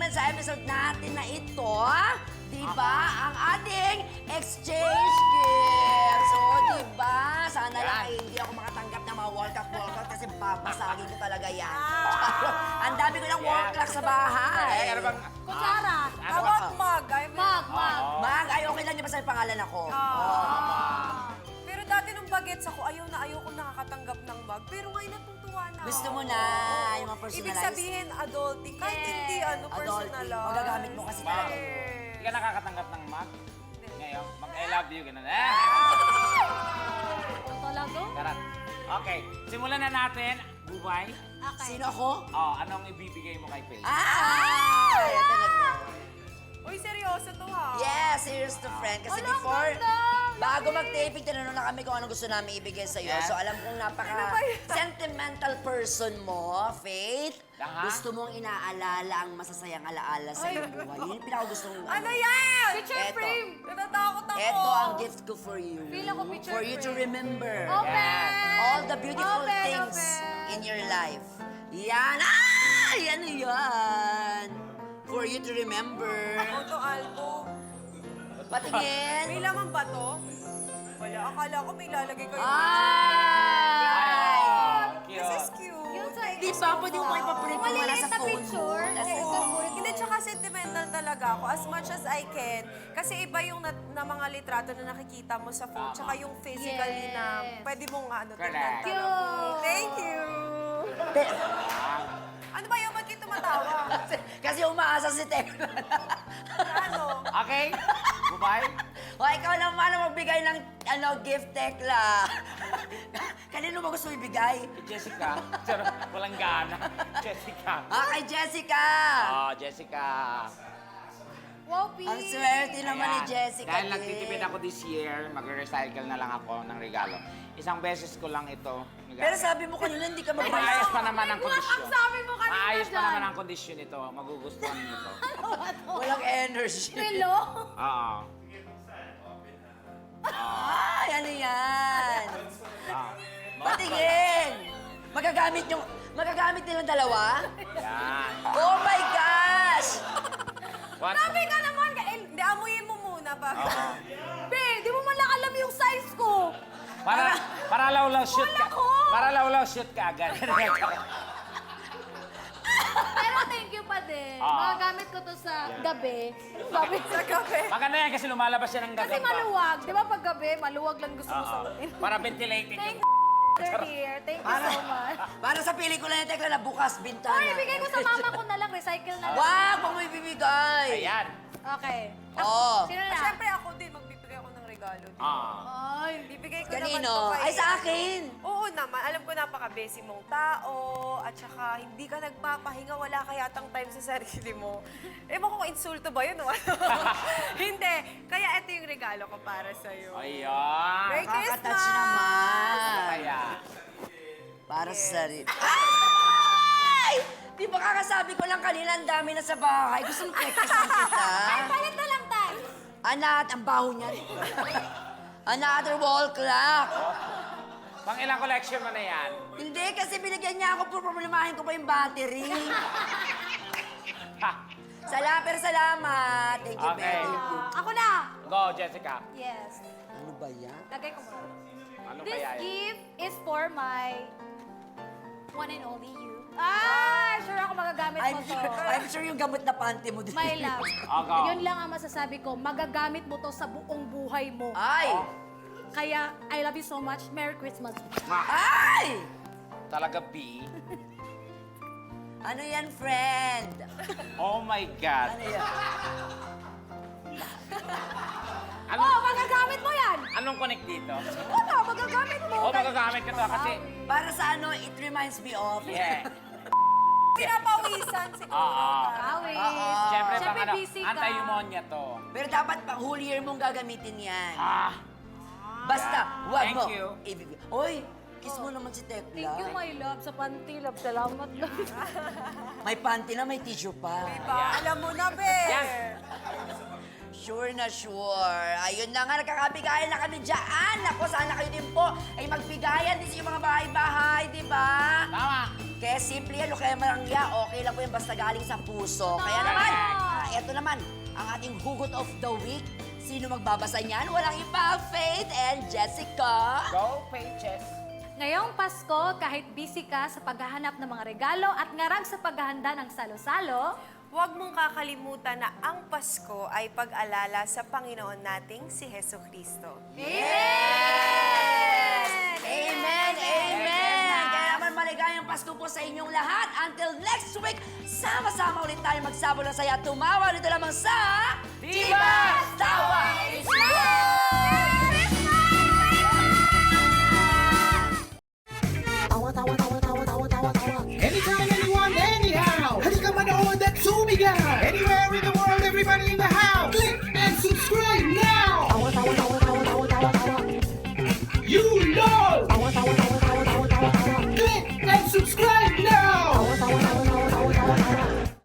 sa episode natin na ito, di ba, ang ating exchange gift. So, di ba, sana lang ay hindi ako makatanggap ng mga wall clock kasi babasagin ko talaga yan. Ang dami ko ng wall clock sa bahay. Ano bang... Kutsara. Ano About mug. Mag, ay okay lang niya ba sa pangalan ako? Pero dati nung bagets ako, ayaw ko nakakatanggap ng mug. Pero ngayon natutuwa na Gusto ako. mo na yung mga personalized? Ibig sabihin, adulting. Kahit hindi, personalized. Adulting. Magagamit mo kasi talaga. Hindi ka nakakatanggap ng mag? Ngayon, mag-I love you, gano'n. Talaga? Karat. Okay, simulan na natin. Bubay. Okay. Sino ako? Anong ibibigay mo kay Faye? Ito na to. Uy, seryoso to ha? Yes, serious to friend. Kasi Alam, before, ganda! bago mag-taping, tinanong na kami kung anong gusto namin ibigay sa'yo. Yes. So alam kong Ano ba yan? napaka-sentimental person mo, Faith. Aha. Gusto mong inaalala ang masasayang alaala sa iyong buhay. Yun yung pinaka-gusto mong... Ano yan? Picture Eto. frame. Natatakot ako. Ito ang gift ko for you. Feel ako picture For you to frame. remember. Open! All the beautiful Open, things open. in your life. Yan! Ano yan? For you to remember. Photo album. Patingin. May laman ba to? Wala. Akala ko may lalagay kayo. Ay! This is cute. Di ba? Pwede mo pa ipaprint yung wala sa phone mo. Kasi Hindi, tsaka sentimental talaga ako as much as I can. Kasi iba yung na mga litrato na nakikita mo sa phone, tsaka yung physically na pwede mong tingnan Correct. talaga. Thank you! Ano ba yun? Ba't kayo tumatawa? kasi umaasa si Tekla. Ano? Okay? Bubay? O, ikaw naman ang magbigay ng gift, Tekla. Kanino mo gusto ibigay? Kay Jessica? Pero walang gana. Jessica. Kay Jessica. Jessica. Wow, P! Ang swerte naman ni Ayan. Jessica. Dahil din. nagtitipid ako this year, mag-recycle na lang ako ng regalo. Isang beses ko lang ito. Pero sabi mo kanina hindi ka Maayos magbayad. pa naman ang kondisyon. Ang sabi mo kanina Maayos pa dyan. naman ang kondisyon nito. Magugustuhan niyo ito. Walang energy. Hello? Oo. Ay, ano yan? Ah. Patingin! Magagamit nilang dalawa? Yan. Oh my gosh! What? Sabi ka naman, hindi, amuyin mo muna ba? Oo. Be, di mo man lang alam yung size ko. Para lawlaw shoot ka. Wala ko! Para lawlaw shoot ka agad. Pero thank you pa din. Magagamit ko to sa gabi. Sabi sa kape. Maganda yan kasi lumalabas yan ng Kasi gagamba. maluwag. Di ba pag gabi, maluwag lang gusto mo sa akin. Para ventilating Thank yung... you, sir dear. Thank you so much. Para sa pelikula ni Tekla na bukas, bintana. Or ibigay ko sa mama ko na lang, recycle na lang. Wag! Huwag mo ibibigay! Ayan. Okay. Oo. Sino na? Siyempre ako din, magbibigay ako ng regalo. Ay, Bibigay ko Kanino? naman to kay... Ay, sa akin! Oo naman. Alam ko napaka-busy mong tao at saka hindi ka nagpapahinga, wala ka yatang time sa sarili mo. Ewan ko kung insulto ba yun o ano. Hindi. Kaya ito yung regalo ko para sa'yo. Ayan. Merry Christmas! Kakatouch naman! Kaya. Para sa sarili. Ay! Di ba kakasabi ko lang kanina, ang dami na sa bahay. Gusto mo practice kita? palit na lang tayo. Anat, ang baho niyan. Another wall clock. Pang ilang collection mo na yan? Hindi, kasi binigyan niya ako, problemahin ko pa yung battery. Ha! Pero salamat. Thank you, Okay. Betty. Thank you. Ako na. Go, Jessica. Yes. Ano ba yan? Lagay ko muna. Ano This kaya yan? gift is for my one and only you. Ah, sure ako magagamit mo to. I'm sure yung gamot na panty mo din. My love. Ako. Yun lang ang masasabi ko. Magagamit mo to sa buong buhay mo. Ay! Kaya, I love you so much. Merry Christmas. Ay! Talaga, B? Ano yan, friend? Oh my God. Ano yan? Oh, magagamit mo yan! Anong connect dito? Wala, magagamit mo. Magagamit ko to kasi... Para sa ano, it reminds me of... Yeah. Pinapawisan siguro. Oo. Awit. Siyempre, pang Siyempre, ano, busy ka. anti-pneumonia to. Pero dapat pang whole year mong gagamitin yan. Ah! Basta, wag Thank mo. you. Oy, kiss mo naman si Tekla. Thank you, my love. Sa panty, love. Salamat. May panty na, may tissue pa. Diba? Alam mo na, be. Yan. Sure na sure. Ayun na nga, nagkakabigayan na kami dyan. Ako, sana kayo din po ay magbigayan din sa inyong mga bahay-bahay, di ba? Tama. Kaya simple yan, o kaya marangya, okay lang po yan basta galing sa puso. Kaya naman, eto naman, ang ating hugot of the week. Sino magbabasa niyan? Walang iba, Faith and Jessica. Go, Pages. Ngayong Pasko, kahit busy ka sa paghahanap ng mga regalo at ngarag sa paghahanda ng salo-salo, Huwag mong kakalimutan na ang Pasko ay pag-alala sa Panginoon nating si Heso Kristo. Yes! Amen! Amen! Kaya naman maligayang Pasko po sa inyong lahat. Until next week, sama-sama ulit tayo magsabol ng saya at tumawa. Dito lamang sa... Diba? Tawa is Love!